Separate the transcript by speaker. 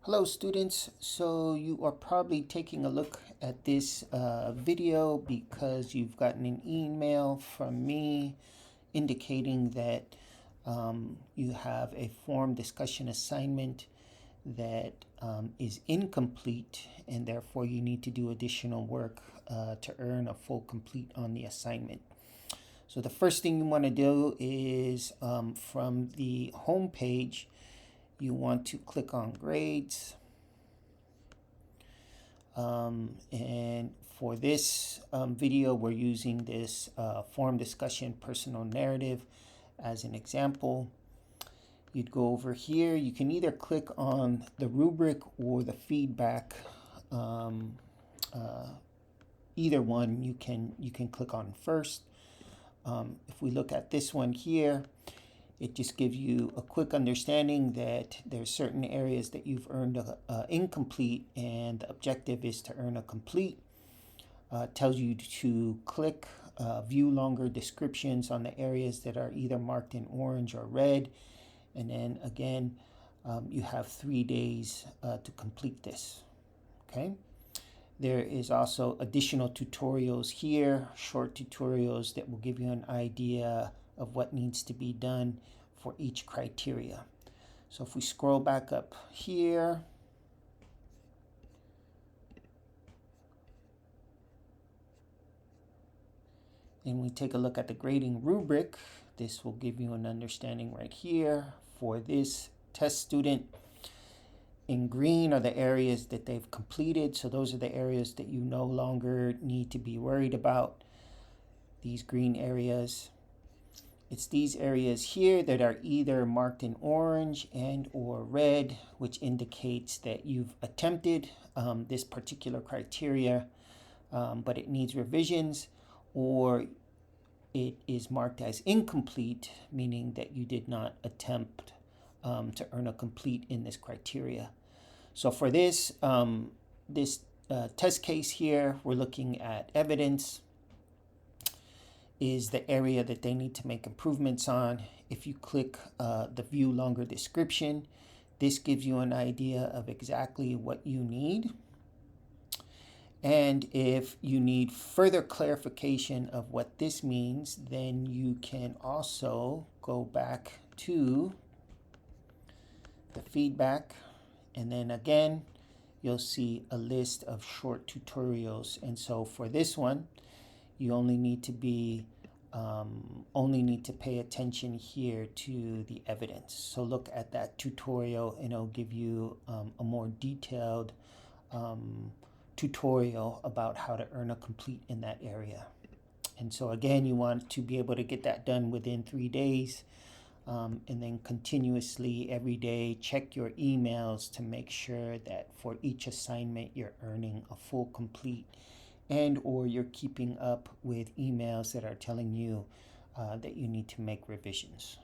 Speaker 1: Hello students, so you are probably taking a look at this video because you've gotten an email from me indicating that you have a form discussion assignment that is incomplete and therefore you need to do additional work to earn a full complete on the assignment. So the first thing you want to do is from the home page, you want to click on grades. And for this video, we're using this forum discussion personal narrative as an example. You'd go over here. You can either click on the rubric or the feedback. Either one you can click on first. If we look at this one here, it just gives you a quick understanding that there's certain areas that you've earned incomplete and the objective is to earn a complete. Tells you to click view longer descriptions on the areas that are either marked in orange or red. And then again, you have 3 days to complete this. Okay. There is also additional tutorials here, short tutorials that will give you an idea of what needs to be done for each criteria. So if we scroll back up here, and we take a look at the grading rubric, this will give you an understanding right here for this test student. In green are the areas that they've completed, so those are the areas that you no longer need to be worried about, these green areas. It's these areas here that are either marked in orange and or red, which indicates that you've attempted this particular criteria, but it needs revisions, or it is marked as incomplete, meaning that you did not attempt to earn a complete in this criteria. So for this, test case here, we're looking at evidence is the area that they need to make improvements on. If you click the view longer description, this gives you an idea of exactly what you need. And if you need further clarification of what this means, then you can also go back to the feedback. And then again, you'll see a list of short tutorials. And so for this one, you only need to pay attention here to the evidence. So look at that tutorial and it'll give you a more detailed tutorial about how to earn a complete in that area. And so again, you want to be able to get that done within 3 days. And then continuously every day check your emails to make sure that for each assignment you're earning a full complete, and or you're keeping up with emails that are telling you that you need to make revisions.